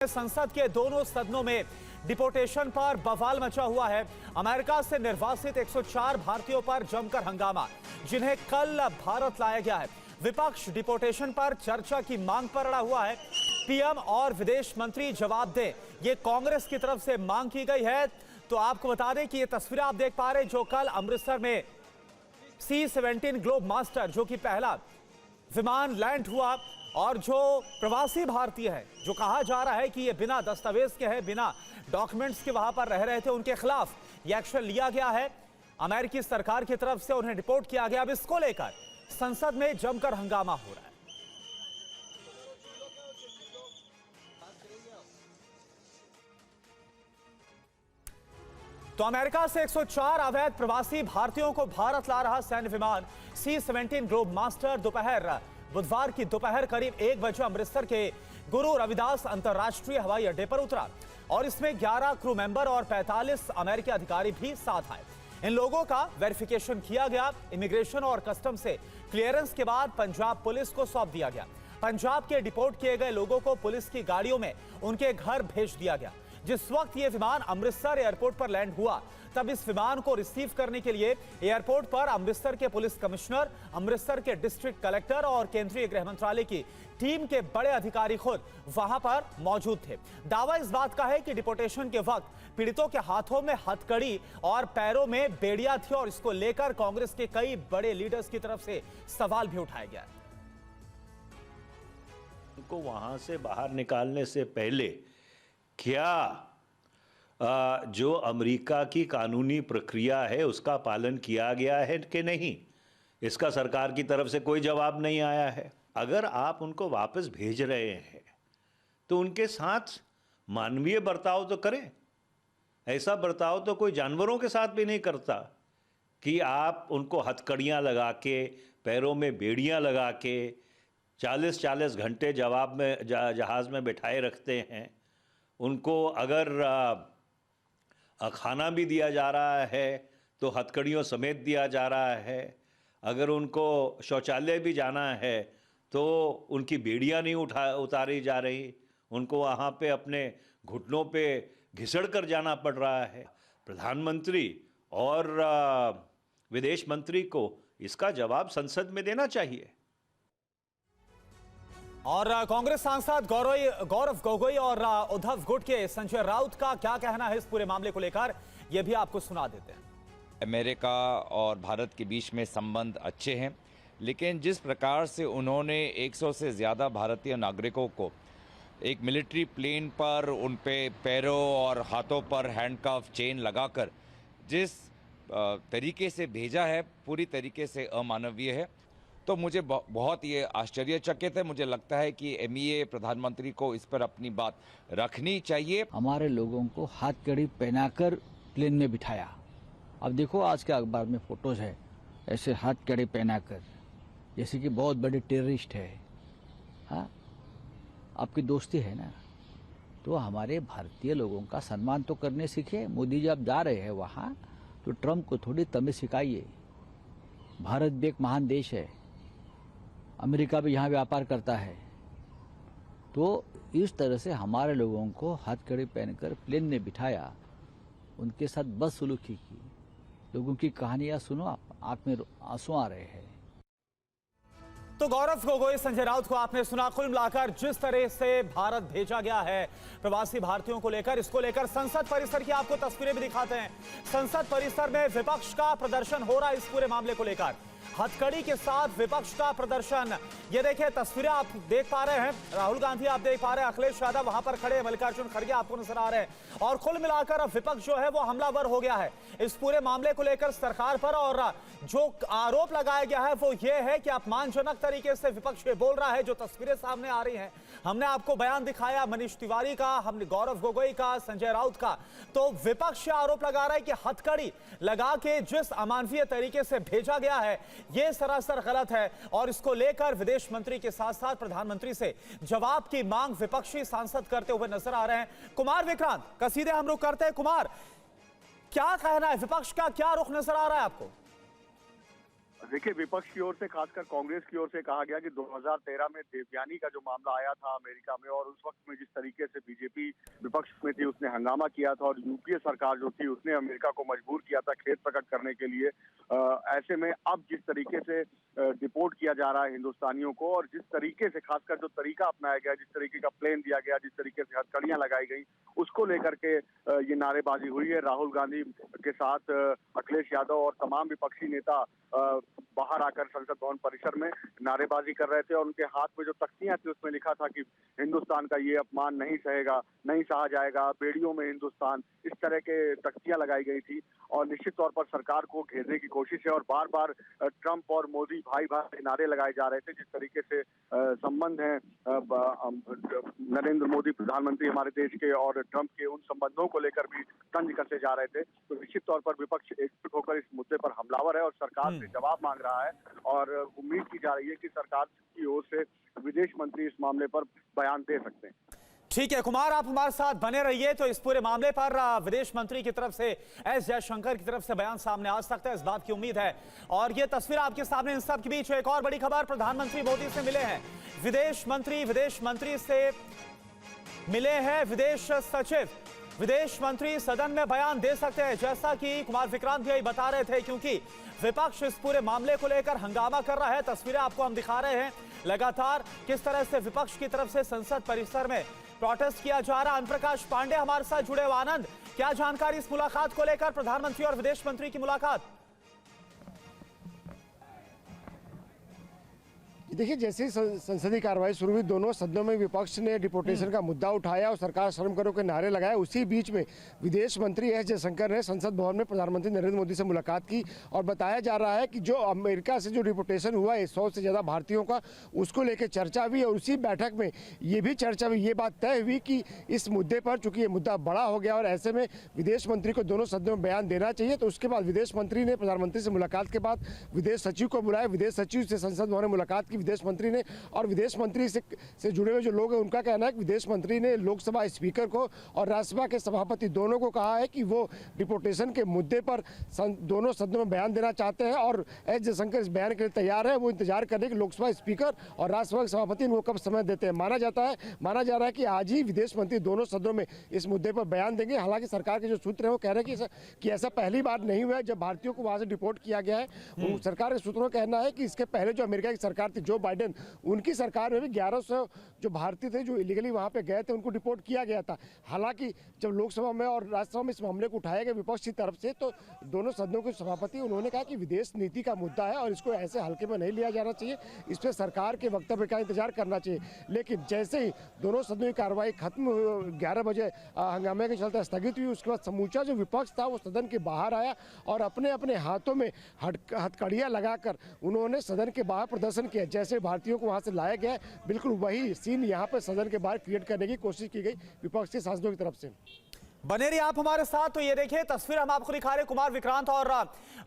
संसद के दोनों सदनों में डिपोटेशन पर बवाल मचा हुआ है। अमेरिका से निर्वासित 104 भारतीयों पर जमकर हंगामा, जिन्हें कल भारत लाया गया है। विपक्ष डिपोटेशन पर चर्चा की मांग पर अड़ा हुआ है। पीएम और विदेश मंत्री जवाब दें, ये कांग्रेस की तरफ से मांग की गई है। तो आपको बता दें कि ये तस्वीरें आप देख पा रहे हैं जो कल अमृतसर में C-17 ग्लोब मास्टर, जो कि पहला विमान लैंड हुआ और जो प्रवासी भारतीय है, जो कहा जा रहा है कि ये बिना दस्तावेज के हैं, बिना डॉक्यूमेंट्स के वहां पर रह रहे थे, उनके खिलाफ ये एक्शन लिया गया है। अमेरिकी सरकार की तरफ से उन्हें डिपोर्ट किया गया। अब इसको लेकर संसद में जमकर हंगामा हो रहा है। तो अमेरिका से 104 अवैध प्रवासी भारतीयों को भारत ला रहा सैन्य विमान C-17 ग्लोब मास्टर बुधवार की दोपहर करीब 1 बजे अमृतसर के गुरु रविदास अंतर्राष्ट्रीय हवाई अड्डे पर उतरा और इसमें 11 क्रू मेंबर और 45 अमेरिकी अधिकारी भी साथ आए। इन लोगों का वेरिफिकेशन किया गया। इमिग्रेशन और कस्टम से क्लियरेंस के बाद पंजाब पुलिस को सौंप दिया गया। पंजाब के डिपोर्ट किए गए लोगों को पुलिस की गाड़ियों में उनके घर भेज दिया गया। जिस वक्त यह विमान अमृतसर एयरपोर्ट पर लैंड हुआ, तब इस विमान को रिसीव करने के लिए एयरपोर्ट पर अमृतसर के पुलिस कमिश्नर, अमृतसर के डिस्ट्रिक्ट कलेक्टर और केंद्रीय गृह मंत्रालय की टीम के बड़े अधिकारी खुद वहां पर मौजूद थे। दावा इस बात का है कि डिपोर्टेशन के वक्त पीड़ितों के हाथों में हथकड़ी और पैरों में बेड़ियां थी और इसको लेकर कांग्रेस के कई बड़े लीडर्स की तरफ से सवाल भी उठाया गया। उनको वहां से बाहर निकालने से पहले क्या जो अमेरिका की कानूनी प्रक्रिया है उसका पालन किया गया है कि नहीं, इसका सरकार की तरफ से कोई जवाब नहीं आया है। अगर आप उनको वापस भेज रहे हैं तो उनके साथ मानवीय बर्ताव तो करें। ऐसा बर्ताव तो कोई जानवरों के साथ भी नहीं करता कि आप उनको हथकड़ियाँ लगा के, पैरों में बेड़ियाँ लगा के 40-40 घंटे जहाज़ में बिठाए रखते हैं। उनको अगर खाना भी दिया जा रहा है तो हथकड़ियों समेत दिया जा रहा है। अगर उनको शौचालय भी जाना है तो उनकी बेड़ियां नहीं उतारी जा रही, उनको वहाँ पे अपने घुटनों पे घिसड़ कर जाना पड़ रहा है। प्रधानमंत्री और विदेश मंत्री को इसका जवाब संसद में देना चाहिए। और कांग्रेस सांसद गौरव गोगोई और उद्धव गुट के संजय राउत का क्या कहना है इस पूरे मामले को लेकर, यह भी आपको सुना देते हैं। अमेरिका और भारत के बीच में संबंध अच्छे हैं, लेकिन जिस प्रकार से उन्होंने 100 से ज़्यादा भारतीय नागरिकों को एक मिलिट्री प्लेन पर उन पे पैरों और हाथों पर हैंडकफ चेन लगाकर जिस तरीके से भेजा है, पूरी तरीके से अमानवीय है। तो मुझे बहुत ये आश्चर्यचकित है। मुझे लगता है कि MEA प्रधानमंत्री को इस पर अपनी बात रखनी चाहिए। हमारे लोगों को हाथकड़ी पहनाकर प्लेन में बिठाया। अब देखो आज के अखबार में फोटोज है ऐसे हाथकड़ी पहनाकर, जैसे कि बहुत बड़े टेररिस्ट है। हाँ, आपकी दोस्ती है ना, तो हमारे भारतीय लोगों का सम्मान तो करने सीखे। मोदी जी आप जा रहे हैं वहाँ तो ट्रम्प को थोड़ी तमीज सिखाइए। भारत भी एक महान देश है, अमेरिका भी यहाँ व्यापार करता है, तो इस तरह से हमारे लोगों को हथकड़ी पहनकर प्लेन में बिठाया, उनके साथ बदसलूकी की। लोगों की कहानियां सुनो, आंख में आंसू आ रहे हैं। तो गौरव गोगोई, संजय राउत को आपने सुना। कुल मिलाकर जिस तरह से भारत भेजा गया है प्रवासी भारतीयों को लेकर, इसको लेकर संसद परिसर की आपको तस्वीरें भी दिखाते हैं। संसद परिसर में विपक्ष का प्रदर्शन हो रहा है इस पूरे मामले को लेकर। हथकड़ी के साथ विपक्ष का प्रदर्शन, ये देखिए तस्वीरें आप देख पा रहे हैं। राहुल गांधी आप देख पा रहे हैं, अखिलेश यादव वहां पर खड़े, मल्लिकार्जुन खड़गे आपको नजर आ रहे हैं। और कुल मिलाकर अब विपक्ष जो है वो हमलावर हो गया है इस पूरे मामले को लेकर सरकार पर। और जो आरोप लगाया गया है वो ये है कि अपमानजनक तरीके से विपक्ष ये बोल रहा है। जो तस्वीरें सामने आ रही हैं, हमने आपको बयान दिखाया मनीष तिवारी का, हमने गौरव गोगोई का, संजय राउत का। तो विपक्ष आरोप लगा रहा है कि हथकड़ी लगा के जिस अमानवीय तरीके से भेजा गया है ये सरासर गलत है। और इसको लेकर विदेश मंत्री के साथ साथ प्रधानमंत्री से जवाब की मांग विपक्षी सांसद करते हुए नजर आ रहे हैं। कुमार विक्रांत का सीधे हम रुख करते हैं। कुमार, क्या कहना है, विपक्ष का क्या रुख नजर आ रहा है आपको? देखिए, विपक्ष की ओर से, खासकर कांग्रेस की ओर से कहा गया कि 2013 में देवयानी का जो मामला आया था अमेरिका में, और उस वक्त में जिस तरीके से बीजेपी विपक्ष में थी उसने हंगामा किया था, और यूपीए सरकार जो थी उसने अमेरिका को मजबूर किया था खेद प्रकट करने के लिए। ऐसे में अब जिस तरीके से डिपोर्ट किया जा रहा है हिंदुस्तानियों को, और जिस तरीके से खासकर जो तरीका अपनाया गया, जिस तरीके का प्लेन दिया गया, जिस तरीके से हथकड़ियां लगाई गई, उसको लेकर के ये नारेबाजी हुई है। राहुल गांधी के साथ अखिलेश यादव और तमाम विपक्षी नेता बाहर आकर संसद भवन परिसर में नारेबाजी कर रहे थे, और उनके हाथ में जो तख्तियां थी उसमें लिखा था कि हिंदुस्तान का ये अपमान नहीं सहेगा, नहीं सहा जाएगा, बेड़ियों में हिंदुस्तान, इस तरह के तख्तियां लगाई गई थी। और निश्चित तौर पर सरकार को घेरने की कोशिश है, और बार बार ट्रंप और मोदी भाई भाई नारे लगाए जा रहे थे। जिस तरीके से संबंध हैं नरेंद्र मोदी प्रधानमंत्री हमारे देश के और ट्रंप के, उन संबंधों को लेकर भी तंज कसे जा रहे थे। तो निश्चित तौर पर विपक्ष एकजुट होकर इस मुद्दे पर हमलावर है और सरकार से जवाब मांग रहा है, और उम्मीद की जा रही है कि सरकार की ओर से विदेश मंत्री इस मामले पर बयान दे सकते हैं। ठीक है कुमार, आप हमारे साथ बने रहिए। तो इस पूरे मामले पर विदेश मंत्री की तरफ से एस जयशंकर की तरफ से बयान सामने आ सकता है, इस बात की उम्मीद है। और ये तस्वीर आपके सामने, इन सब के बीच एक और बड़ी खबर, प्रधानमंत्री मोदी से मिले हैं विदेश मंत्री से मिले हैं विदेश सचिव। विदेश मंत्री सदन में बयान दे सकते हैं, जैसा कि कुमार विक्रांत भी बता रहे थे, क्योंकि विपक्ष इस पूरे मामले को लेकर हंगामा कर रहा है। तस्वीरें आपको हम दिखा रहे हैं लगातार किस तरह से विपक्ष की तरफ से संसद परिसर में प्रोटेस्ट किया जा रहा है। आनंद प्रकाश पांडे हमारे साथ जुड़े हुए। आनंद, क्या जानकारी इस मुलाकात को लेकर, प्रधानमंत्री और विदेश मंत्री की मुलाकात? देखिए, जैसे ही संसदीय कार्रवाई शुरू हुई, दोनों सदनों में विपक्ष ने डिपोर्टेशन का मुद्दा उठाया और सरकार शर्म करो के नारे लगाए। उसी बीच में विदेश मंत्री एस जयशंकर ने संसद भवन में प्रधानमंत्री नरेंद्र मोदी से मुलाकात की, और बताया जा रहा है कि जो अमेरिका से जो डिपोर्टेशन हुआ है 100 से ज़्यादा भारतीयों का, उसको लेकर चर्चा हुई। और उसी बैठक में ये भी चर्चा हुई, ये बात तय हुई कि इस मुद्दे पर, चूंकि ये मुद्दा बड़ा हो गया और ऐसे में विदेश मंत्री को दोनों सदनों में बयान देना चाहिए, तो उसके बाद विदेश मंत्री ने प्रधानमंत्री से मुलाकात के बाद विदेश सचिव को बुलाया। विदेश सचिव से संसद भवन में मुलाकात की विदेश मंत्री ने, और विदेश मंत्री से जुड़े हुए जो लोग हैं उनका कहना है कि विदेश मंत्री ने लोकसभा स्पीकर को और राज्यसभा के सभापति दोनों को कहा है कि वो डिपोर्टेशन के मुद्दे पर दोनों सदनों में बयान देना चाहते हैं, और एस जयशंकर इस बयान के लिए तैयार है। वो इंतजार कर रहे हैं कि लोकसभा स्पीकर और राज्यसभा के सभापति इनको कब समय देते हैं। माना जा रहा है कि आज ही विदेश मंत्री दोनों सदनों में इस मुद्दे पर बयान देंगे। हालांकि सरकार के जो सूत्र हैं वो कह रहे हैं कि ऐसा पहली बार नहीं हुआ है जब भारतीयों को वहां से डिपोर्ट किया गया है। सरकार के सूत्रों का कहना है कि इसके पहले जो अमेरिका की सरकार थी, जो बाइडेन, उनकी सरकार में भी 1100 जो भारतीय थे जो इलीगली वहां पे गए थे उनको डिपोर्ट किया गया था। हालांकि जब लोकसभा में और राज्यसभा में इस मामले को उठाया गया विपक्ष की तरफ से, तो दोनों सदनों के सभापति उन्होंने कहा कि विदेश नीति का मुद्दा है और इसको ऐसे हल्के में नहीं लिया जाना चाहिए, इस पर सरकार के वक्तव्य का इंतजार करना चाहिए। लेकिन जैसे ही दोनों सदनों की कार्रवाई खत्म 11 बजे हंगामे के चलते स्थगित हुई, उसके बाद समूचा जो विपक्ष था वो सदन के बाहर आया और अपने अपने हाथों में हथकड़ियां लगाकर उन्होंने सदन के बाहर प्रदर्शन किया। जैसे भारतीयों को वहां से लाया गया, बिल्कुल वही सीन यहाँ पर सदन के बाहर क्रिएट करने की कोशिश की गई विपक्ष के सांसदों की तरफ से। बने रहिए आप हमारे साथ। तो ये देखिए तस्वीर हम आपको दिखा रहे हैं, कुमार विक्रांत और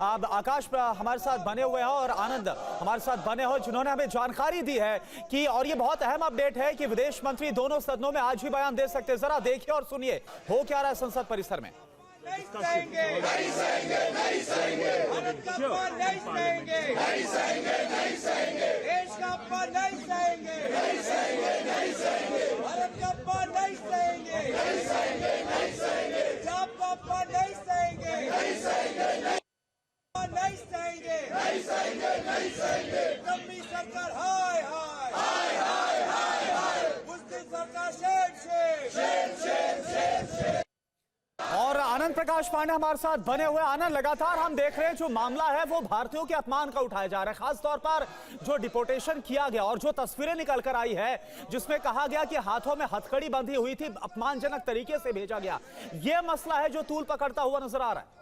आकाश हमारे साथ बने हुए हैं और आनंद हमारे साथ बने हो, जिन्होंने हमें जानकारी दी है कि, और ये बहुत अहम अपडेट है कि विदेश मंत्री दोनों सदनों में आज ही बयान दे सकते हैं। जरा देखिए और सुनिए हो क्या रहा है संसद परिसर में। नहीं सहेंगे, नहीं सहेंगे, नहीं सहेंगे, भारत का अपमान नहीं सहेंगे, नहीं सहेंगे, नहीं सहेंगे, देश का अपमान नहीं सहेंगे, नहीं सहेंगे, नहीं सहेंगे, भारत का अपमान नहीं सहेंगे, नहीं सहेंगे, नहीं सहेंगे, जाप का अपमान नहीं सहेंगे, नहीं सहेंगे, नहीं सहेंगे, नहीं सहेंगे, नहीं सहेंगे, लंबी सरकार हाय हाय हाय हाय हाय हाय, मुस्लिम सरकार शेर शेर शेर शेर शेर शेर। और आनंद प्रकाश पांडे हमारे साथ बने हुए। आनंद, लगातार हम देख रहे हैं जो मामला है वो भारतीयों के अपमान का उठाया जा रहा है, खास तौर पर जो डिपोर्टेशन किया गया और जो तस्वीरें निकल कर आई है जिसमें कहा गया कि हाथों में हथकड़ी बंधी हुई थी, अपमानजनक तरीके से भेजा गया। यह मसला है जो तूल पकड़ता हुआ नजर आ रहा है।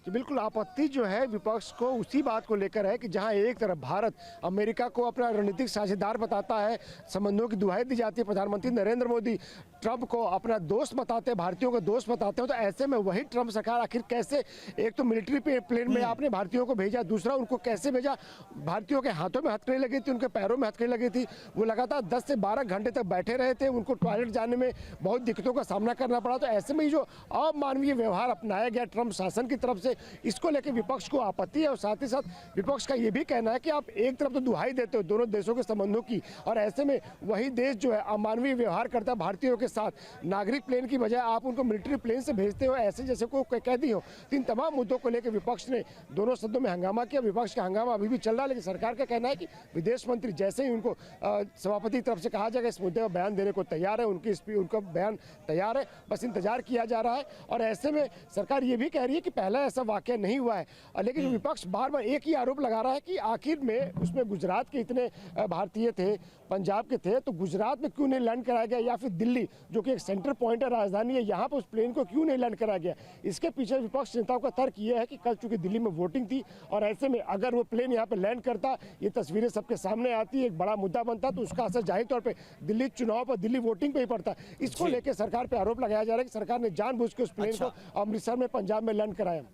कि बिल्कुल आपत्ति जो है विपक्ष को उसी बात को लेकर है कि जहां एक तरफ भारत अमेरिका को अपना रणनीतिक साझेदार बताता है, संबंधों की दुहाई दी जाती है, प्रधानमंत्री नरेंद्र मोदी ट्रंप को अपना दोस्त बताते हैं, भारतीयों को दोस्त बताते हैं, तो ऐसे में वही ट्रंप सरकार आखिर कैसे, एक तो मिलिट्री प्लेन में आपने भारतीयों को भेजा, दूसरा उनको कैसे भेजा, भारतीयों के हाथों में हथकड़ी लगी थी, उनके पैरों में हथकड़ी लगी थी, वो लगातार 10 से 12 घंटे तक बैठे रहे थे, उनको टॉयलेट जाने में बहुत दिक्कतों का सामना करना पड़ा। तो ऐसे में जो अमानवीय व्यवहार अपनाया गया ट्रंप शासन की तरफ से, थे। इसको लेकर विपक्ष को आपत्ति है और साथ ही साथ विपक्ष का ये भी कहना है कि आप एक तरफ तो दुहाई देते हो दोनों देशों के संबंधों की, और ऐसे में वही देश जो है अमानवीय व्यवहार करता है भारतीयों के साथ, नागरिक प्लेन की बजाय आप उनको मिलिट्री प्लेन से भेजते हो, ऐसे जैसे कोई कैदी हो। इन तमाम मुद्दों को लेकर विपक्ष ने दोनों सदनों में हंगामा किया। विपक्ष का हंगामा अभी भी चल रहा है, लेकिन सरकार का कहना है कि विदेश मंत्री जैसे ही उनको सभापति की तरफ से कहा जाएगा इस मुद्दे पर बयान देने को तैयार है, उनका बयान तैयार है, बस इंतजार किया जा रहा है। और ऐसे में सरकार ये भी कह रही है कि पहला ऐसा वाकया नहीं हुआ है, लेकिन विपक्ष बार बार एक ही आरोप लगा रहा है कि आखिर में उसमें गुजरात के इतने भारतीय थे, पंजाब के थे, तो गुजरात में क्यों नहीं लैंड कराया गया, या फिर दिल्ली जो कि एक सेंटर पॉइंट है, राजधानी है, यहाँ पर उस प्लेन को क्यों नहीं लैंड कराया गया। इसके पीछे विपक्ष नेताओं का तर्क ये है कि कल चूंकि दिल्ली में वोटिंग थी और ऐसे में अगर वो प्लेन यहाँ पे लैंड करता, ये तस्वीरें सबके सामने आती, एक बड़ा मुद्दा बनता, तो उसका असर जाहिर तौर पे दिल्ली चुनाव पर, दिल्ली वोटिंग पे ही पड़ता। इसको लेकर सरकार पे आरोप लगाया जा रहा है कि सरकार ने जानबूझ के उस प्लेन को अमृतसर में, पंजाब में लैंड कराया।